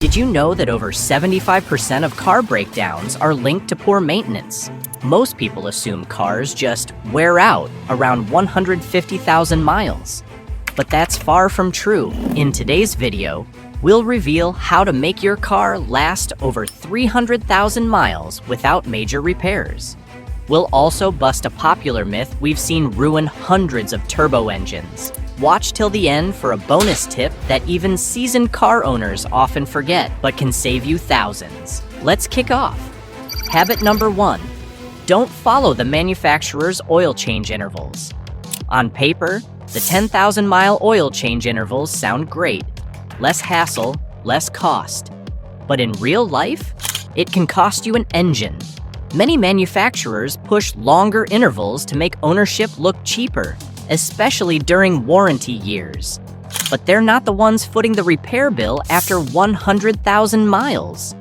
Did you know that over 75% of car breakdowns are linked to poor maintenance? Most people assume cars just wear out around 150,000 miles. But that's far from true. In today's video, we'll reveal how to make your car last over 300,000 miles without major repairs. We'll also bust a popular myth we've seen ruin hundreds of turbo engines. Watch till the end for a bonus tip that even seasoned car owners often forget, but can save you thousands. Let's kick off. Habit number 1. Don't follow the manufacturer's oil change intervals. On paper, the 10,000-mile oil change intervals sound great. Less hassle, less cost. But in real life, it can cost you an engine. Many manufacturers push longer intervals to make ownership look cheaper, especially during warranty years. But they're not the ones footing the repair bill after 100,000 miles.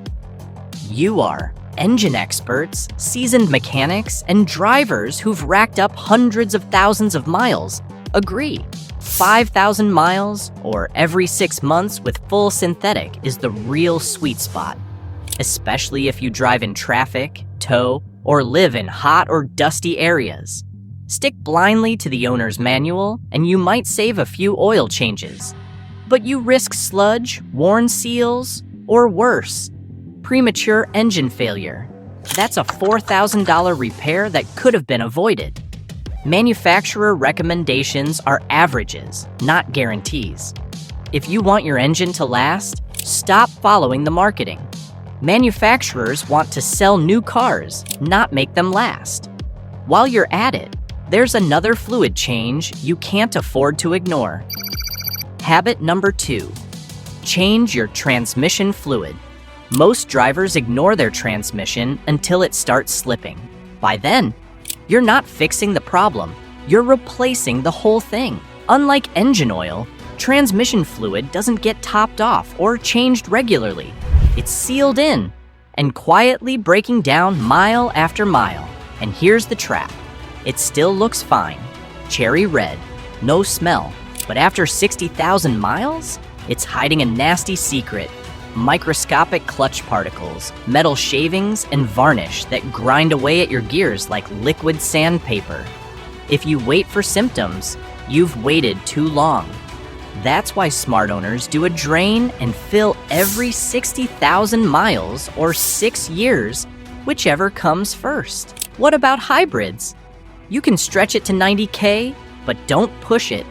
You are. Engine experts, seasoned mechanics, and drivers who've racked up hundreds of thousands of miles agree. 5,000 miles, or every 6 months with full synthetic, is the real sweet spot, especially if you drive in traffic, tow, or live in hot or dusty areas. Stick blindly to the owner's manual, and you might save a few oil changes. But you risk sludge, worn seals, or worse, premature engine failure. That's a $4,000 repair that could have been avoided. Manufacturer recommendations are averages, not guarantees. If you want your engine to last, stop following the marketing. Manufacturers want to sell new cars, not make them last. While you're at it, there's another fluid change you can't afford to ignore. Habit number 2. Change your transmission fluid. Most drivers ignore their transmission until it starts slipping. By then, you're not fixing the problem, you're replacing the whole thing. Unlike engine oil, transmission fluid doesn't get topped off or changed regularly. It's sealed in and quietly breaking down mile after mile. And here's the trap. It still looks fine, cherry red, no smell, but after 60,000 miles, it's hiding a nasty secret: microscopic clutch particles, metal shavings, and varnish that grind away at your gears like liquid sandpaper. If you wait for symptoms, you've waited too long. That's why smart owners do a drain and fill every 60,000 miles or 6 years, whichever comes first. What about hybrids? You can stretch it to 90K, but don't push it.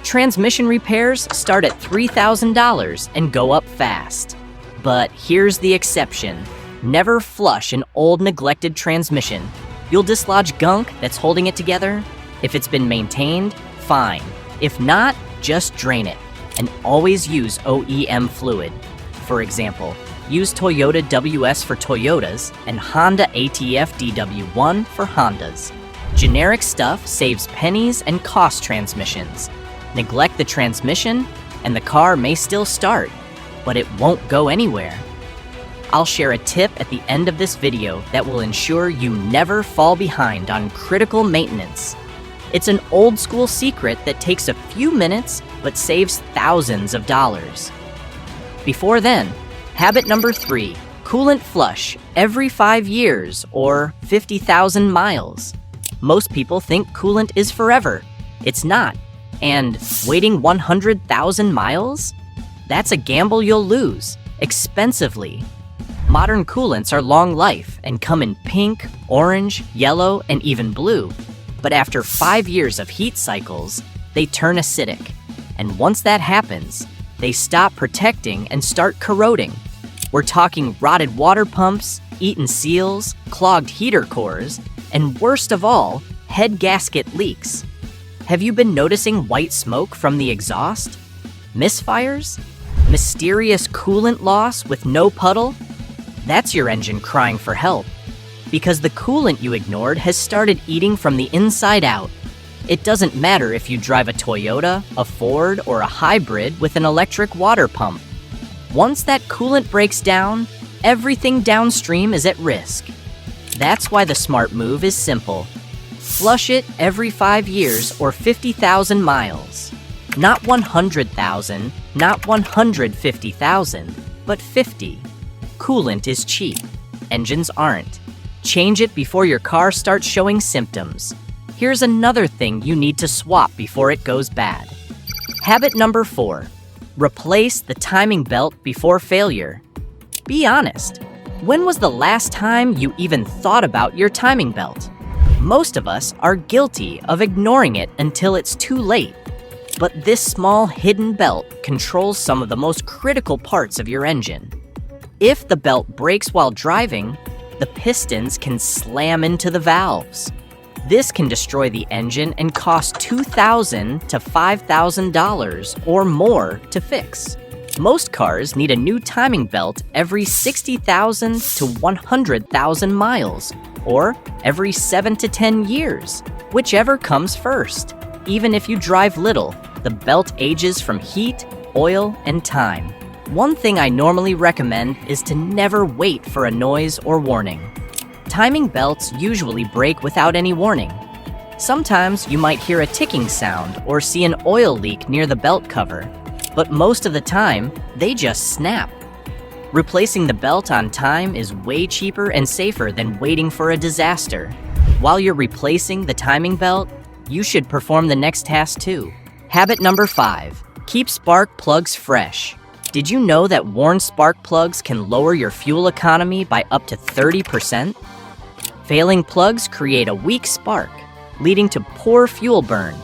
Transmission repairs start at $3,000 and go up fast. But here's the exception. Never flush an old neglected transmission. You'll dislodge gunk that's holding it together. If it's been maintained, fine. If not, just drain it. And always use OEM fluid. For example, use Toyota WS for Toyotas and Honda ATF DW1 for Hondas. Generic stuff saves pennies and costs transmissions. Neglect the transmission, and the car may still start, but it won't go anywhere. I'll share a tip at the end of this video that will ensure you never fall behind on critical maintenance. It's an old school secret that takes a few minutes but saves thousands of dollars. Before then, habit number 3, coolant flush every 5 years or 50,000 miles. Most people think coolant is forever. It's not. And waiting 100,000 miles? That's a gamble you'll lose, expensively. Modern coolants are long life and come in pink, orange, yellow, and even blue. But after 5 years of heat cycles, they turn acidic. And once that happens, they stop protecting and start corroding. We're talking rotted water pumps, eaten seals, clogged heater cores, and worst of all, head gasket leaks. Have you been noticing white smoke from the exhaust? Misfires? Mysterious coolant loss with no puddle? That's your engine crying for help. Because the coolant you ignored has started eating from the inside out. It doesn't matter if you drive a Toyota, a Ford, or a hybrid with an electric water pump. Once that coolant breaks down, everything downstream is at risk. That's why the smart move is simple. Flush it every 5 years or 50,000 miles. Not 100,000, not 150,000. but 50. Coolant is cheap. Engines aren't. Change it before your car starts showing symptoms. Here's another thing you need to swap before it goes bad. Habit number 4. Replace the timing belt before failure. Be honest. When was the last time you even thought about your timing belt? Most of us are guilty of ignoring it until it's too late. But this small hidden belt controls some of the most critical parts of your engine. If the belt breaks while driving, the pistons can slam into the valves. This can destroy the engine and cost $2,000 to $5,000 or more to fix. Most cars need a new timing belt every 60,000 to 100,000 miles, or every 7 to 10 years, whichever comes first. Even if you drive little, the belt ages from heat, oil, and time. One thing I normally recommend is to never wait for a noise or warning. Timing belts usually break without any warning. Sometimes you might hear a ticking sound or see an oil leak near the belt cover, but most of the time, they just snap. Replacing the belt on time is way cheaper and safer than waiting for a disaster. While you're replacing the timing belt, you should perform the next task too. Habit number 5. Keep spark plugs fresh. Did you know that worn spark plugs can lower your fuel economy by up to 30%? Failing plugs create a weak spark, leading to poor fuel burn.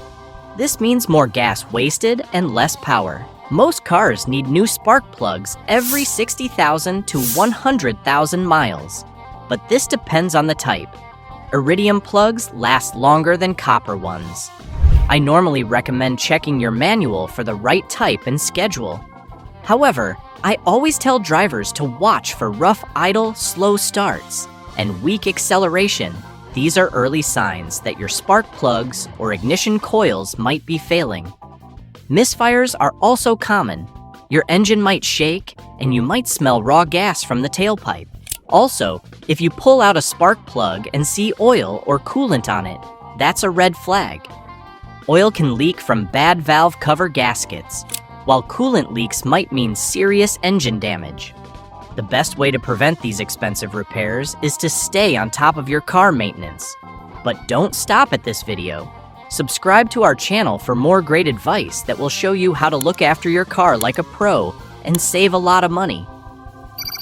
This means more gas wasted and less power. Most cars need new spark plugs every 60,000 to 100,000 miles, but this depends on the type. Iridium plugs last longer than copper ones. I normally recommend checking your manual for the right type and schedule. However, I always tell drivers to watch for rough idle, slow starts, and weak acceleration. These are early signs that your spark plugs or ignition coils might be failing. Misfires are also common. Your engine might shake, and you might smell raw gas from the tailpipe. Also, if you pull out a spark plug and see oil or coolant on it, that's a red flag. Oil can leak from bad valve cover gaskets, while coolant leaks might mean serious engine damage. The best way to prevent these expensive repairs is to stay on top of your car maintenance. But don't stop at this video. Subscribe to our channel for more great advice that will show you how to look after your car like a pro and save a lot of money.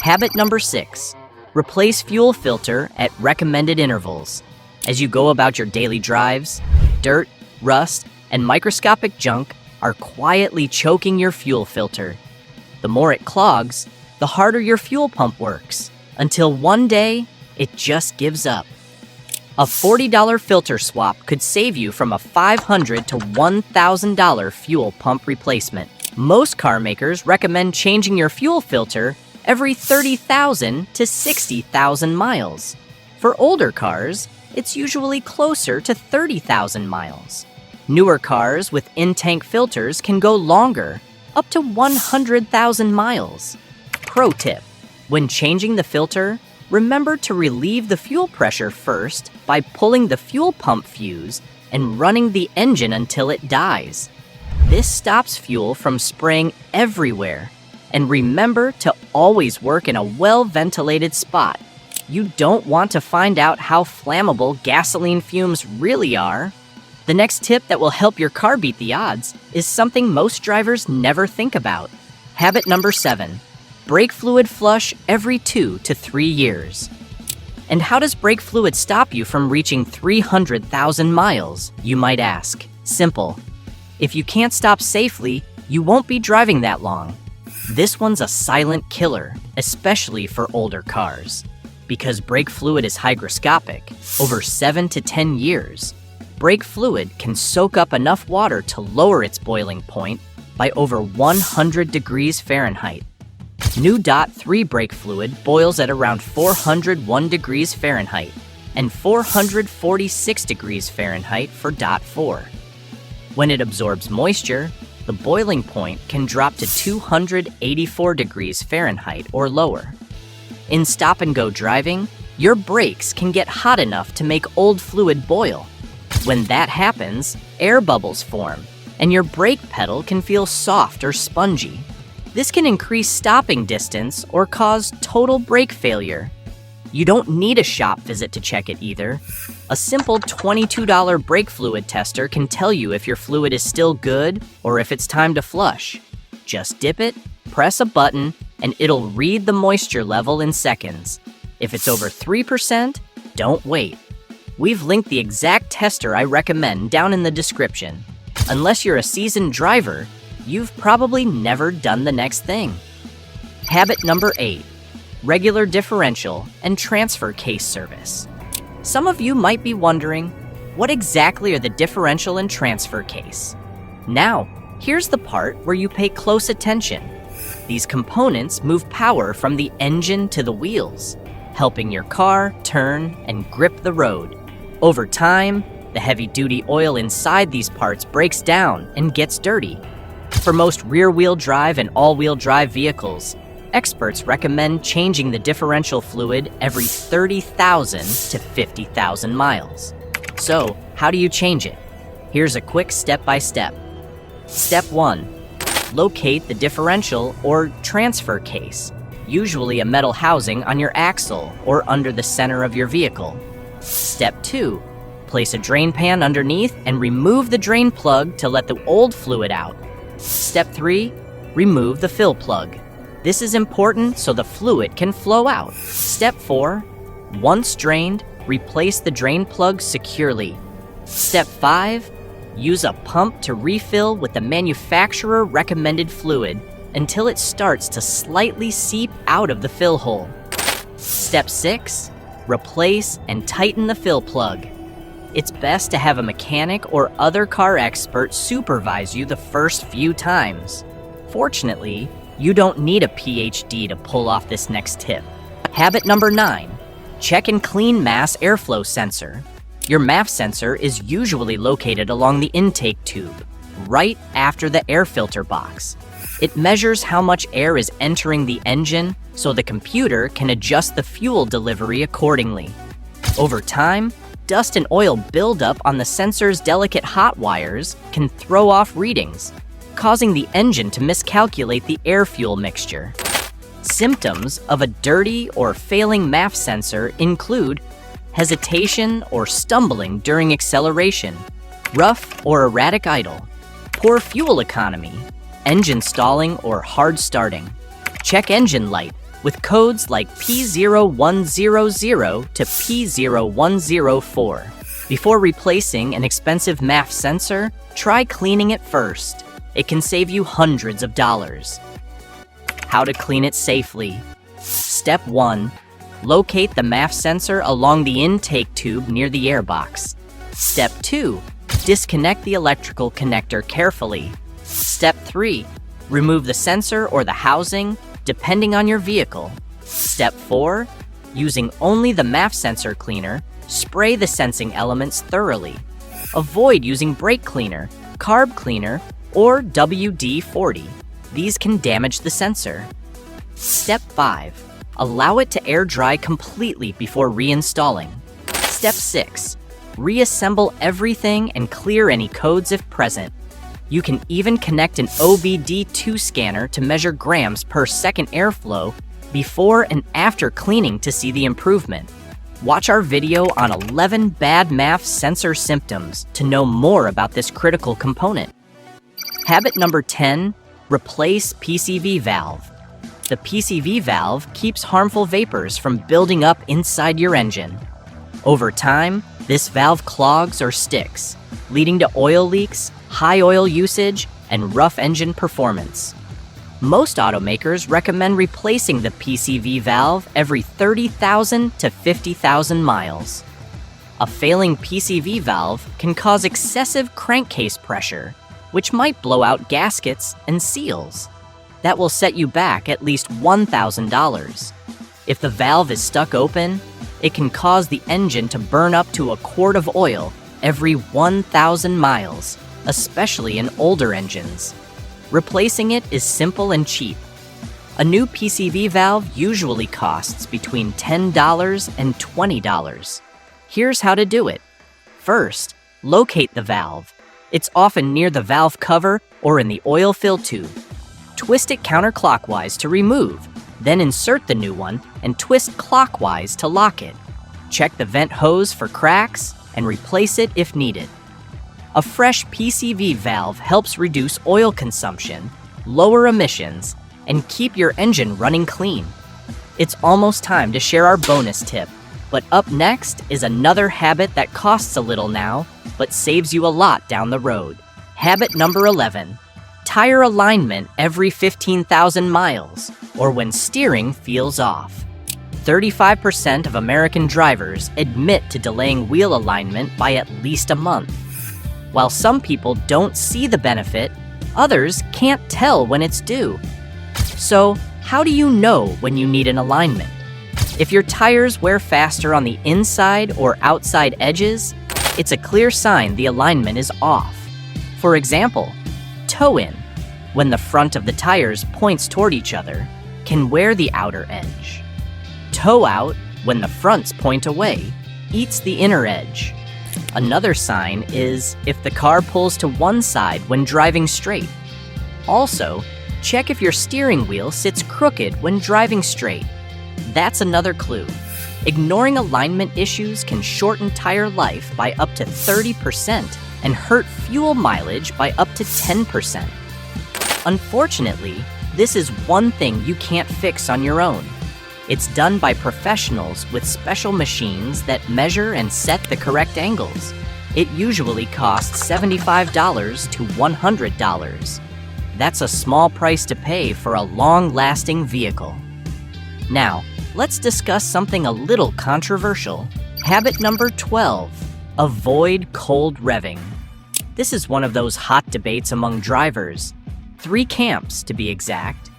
Habit number 6. Replace fuel filter at recommended intervals. As you go about your daily drives, dirt, rust, and microscopic junk are quietly choking your fuel filter. The more it clogs, the harder your fuel pump works, until one day, it just gives up. A $40 filter swap could save you from a $500 to $1,000 fuel pump replacement. Most car makers recommend changing your fuel filter every 30,000 to 60,000 miles. For older cars, it's usually closer to 30,000 miles. Newer cars with in-tank filters can go longer, up to 100,000 miles. Pro tip: when changing the filter, remember to relieve the fuel pressure first by pulling the fuel pump fuse and running the engine until it dies. This stops fuel from spraying everywhere. And remember to always work in a well-ventilated spot. You don't want to find out how flammable gasoline fumes really are. The next tip that will help your car beat the odds is something most drivers never think about. Habit number 7. Brake fluid flush every 2 to 3 years. And how does brake fluid stop you from reaching 300,000 miles, you might ask? Simple. If you can't stop safely, you won't be driving that long. This one's a silent killer, especially for older cars. Because brake fluid is hygroscopic, over 7 to 10 years, brake fluid can soak up enough water to lower its boiling point by over 100 degrees Fahrenheit. New DOT 3 brake fluid boils at around 401 degrees Fahrenheit and 446 degrees Fahrenheit for DOT 4. When it absorbs moisture, the boiling point can drop to 284 degrees Fahrenheit or lower. In stop-and-go driving, your brakes can get hot enough to make old fluid boil. When that happens, air bubbles form, and your brake pedal can feel soft or spongy. This can increase stopping distance or cause total brake failure. You don't need a shop visit to check it either. A simple $22 brake fluid tester can tell you if your fluid is still good or if it's time to flush. Just dip it, press a button, and it'll read the moisture level in seconds. If it's over 3%, don't wait. We've linked the exact tester I recommend down in the description. Unless you're a seasoned driver, you've probably never done the next thing. Habit number 8, regular differential and transfer case service. Some of you might be wondering, what exactly are the differential and transfer case? Now, here's the part where you pay close attention. These components move power from the engine to the wheels, helping your car turn and grip the road. Over time, the heavy-duty oil inside these parts breaks down and gets dirty. For most rear-wheel drive and all-wheel drive vehicles, experts recommend changing the differential fluid every 30,000 to 50,000 miles. So, how do you change it? Here's a quick step-by-step. Step 1. Locate the differential or transfer case, usually a metal housing on your axle or under the center of your vehicle. Step 2. Place a drain pan underneath and remove the drain plug to let the old fluid out. Step 3. Remove the fill plug. This is important so the fluid can flow out. Step 4. Once drained, replace the drain plug securely. Step 5. Use a pump to refill with the manufacturer recommended fluid until it starts to slightly seep out of the fill hole. Step 6. Replace and tighten the fill plug. It's best to have a mechanic or other car expert supervise you the first few times. Fortunately, you don't need a PhD to pull off this next tip. Habit number 9. Check and clean mass airflow sensor. Your MAF sensor is usually located along the intake tube, right after the air filter box. It measures how much air is entering the engine so the computer can adjust the fuel delivery accordingly. Over time, dust and oil buildup on the sensor's delicate hot wires can throw off readings, causing the engine to miscalculate the air-fuel mixture. Symptoms of a dirty or failing MAF sensor include hesitation or stumbling during acceleration, rough or erratic idle, poor fuel economy, engine stalling or hard starting. Check engine light with codes like P0100 to P0104. Before replacing an expensive MAF sensor, try cleaning it first. It can save you hundreds of dollars. How to clean it safely. Step 1. Locate the MAF sensor along the intake tube near the airbox. Step 2. Disconnect the electrical connector carefully. Step 3. Remove the sensor or the housing, depending on your vehicle. Step 4. Using only the MAF sensor cleaner, spray the sensing elements thoroughly. Avoid using brake cleaner, carb cleaner, or WD-40. These can damage the sensor. Step 5. Allow it to air dry completely before reinstalling. Step 6. Reassemble everything and clear any codes if present. You can even connect an OBD2 scanner to measure grams per second airflow before and after cleaning to see the improvement. Watch our video on 11 bad MAF sensor symptoms to know more about this critical component. Habit number 10. Replace PCV valve. The PCV valve keeps harmful vapors from building up inside your engine. Over time, this valve clogs or sticks, leading to oil leaks, high oil usage, and rough engine performance. Most automakers recommend replacing the PCV valve every 30,000 to 50,000 miles. A failing PCV valve can cause excessive crankcase pressure, which might blow out gaskets and seals. That will set you back at least $1,000. If the valve is stuck open, it can cause the engine to burn up to a quart of oil every 1,000 miles, especially in older engines. Replacing it is simple and cheap. A new PCV valve usually costs between $10 and $20. Here's how to do it. First, locate the valve. It's often near the valve cover or in the oil fill tube. Twist it counterclockwise to remove, then insert the new one and twist clockwise to lock it. Check the vent hose for cracks and replace it if needed. A fresh PCV valve helps reduce oil consumption, lower emissions, and keep your engine running clean. It's almost time to share our bonus tip, but up next is another habit that costs a little now, but saves you a lot down the road. Habit number 11, tire alignment every 15,000 miles, or when steering feels off. 35% of American drivers admit to delaying wheel alignment by at least a month. While some people don't see the benefit, others can't tell when it's due. So, how do you know when you need an alignment? If your tires wear faster on the inside or outside edges, it's a clear sign the alignment is off. For example, toe-in, when the front of the tires points toward each other, can wear the outer edge. Toe-out, when the fronts point away, eats the inner edge. Another sign is if the car pulls to one side when driving straight. Also, check if your steering wheel sits crooked when driving straight. That's another clue. Ignoring alignment issues can shorten tire life by up to 30% and hurt fuel mileage by up to 10%. Unfortunately, this is one thing you can't fix on your own. It's done by professionals with special machines that measure and set the correct angles. It usually costs $75 to $100. That's a small price to pay for a long-lasting vehicle. Now, let's discuss something a little controversial. Habit number 12, avoid cold revving. This is one of those hot debates among drivers. 3 camps, to be exact.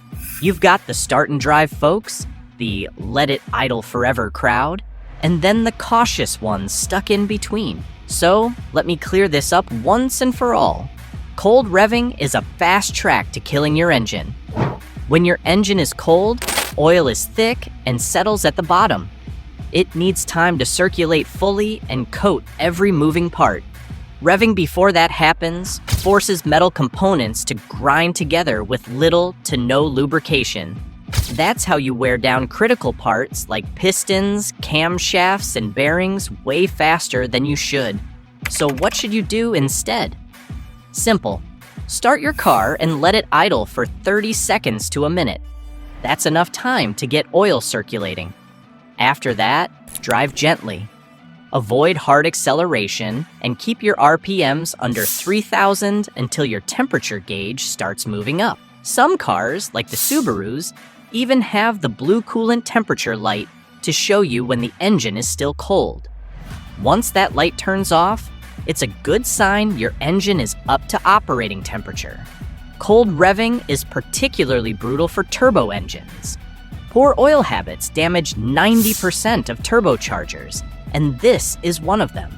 You've got the start and drive folks, the let it idle forever crowd, and then the cautious ones stuck in between. So, let me clear this up once and for all. Cold revving is a fast track to killing your engine. When your engine is cold, oil is thick and settles at the bottom. It needs time to circulate fully and coat every moving part. Revving before that happens forces metal components to grind together with little to no lubrication. That's how you wear down critical parts like pistons, camshafts, and bearings way faster than you should. So what should you do instead? Simple. Start your car and let it idle for 30 seconds to a minute. That's enough time to get oil circulating. After that, drive gently. Avoid hard acceleration and keep your RPMs under 3,000 until your temperature gauge starts moving up. Some cars, like the Subarus, even have the blue coolant temperature light to show you when the engine is still cold. Once that light turns off, it's a good sign your engine is up to operating temperature. Cold revving is particularly brutal for turbo engines. Poor oil habits damage 90% of turbochargers, and this is one of them.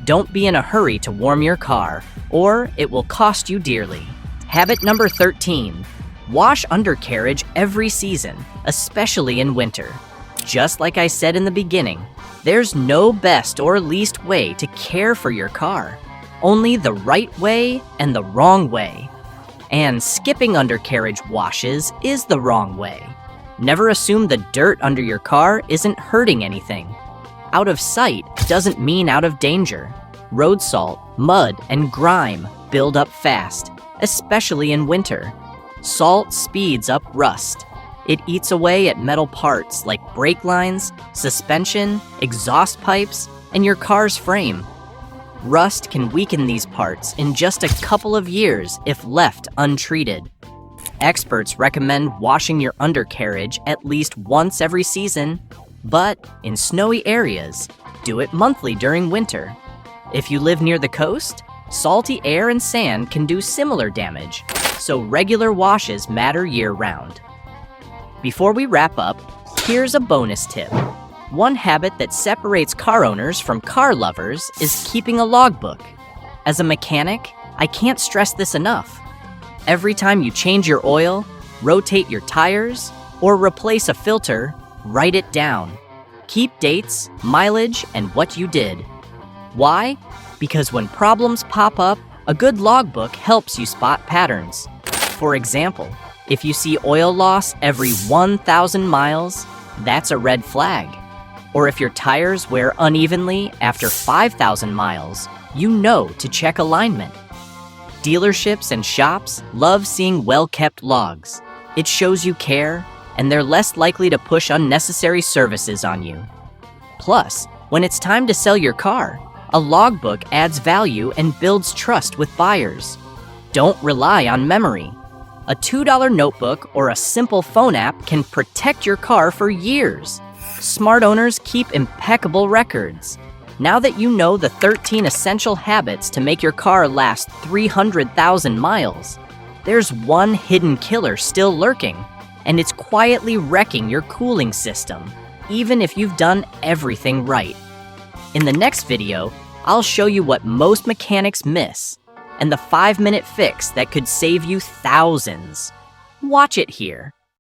Don't be in a hurry to warm your car, or it will cost you dearly. Habit number 13. Wash undercarriage every season, especially in winter. Just like I said in the beginning, there's no best or least way to care for your car. Only the right way and the wrong way. And skipping undercarriage washes is the wrong way. Never assume the dirt under your car isn't hurting anything. Out of sight doesn't mean out of danger. Road salt, mud, and grime build up fast, especially in winter. Salt speeds up rust. It eats away at metal parts like brake lines, suspension, exhaust pipes, and your car's frame. Rust can weaken these parts in just a couple of years if left untreated. Experts recommend washing your undercarriage at least once every season, but in snowy areas, do it monthly during winter. If you live near the coast, salty air and sand can do similar damage, so regular washes matter year-round. Before we wrap up, here's a bonus tip. One habit that separates car owners from car lovers is keeping a logbook. As a mechanic, I can't stress this enough. Every time you change your oil, rotate your tires, or replace a filter, write it down. Keep dates, mileage, and what you did. Why? Because when problems pop up, a good logbook helps you spot patterns. For example, If you see oil loss every 1,000 miles, that's a red flag. Or if your tires wear unevenly after 5,000 miles, you know to check alignment. Dealerships and shops love seeing well-kept logs. It shows you care, and they're less likely to push unnecessary services on you. Plus, when it's time to sell your car, a logbook adds value and builds trust with buyers. Don't rely on memory. A $2 notebook or a simple phone app can protect your car for years. Smart owners keep impeccable records. Now that you know the 13 essential habits to make your car last 300,000 miles, there's one hidden killer still lurking, and it's quietly wrecking your cooling system, even if you've done everything right. In the next video, I'll show you what most mechanics miss, and the 5-minute fix that could save you thousands. Watch it here.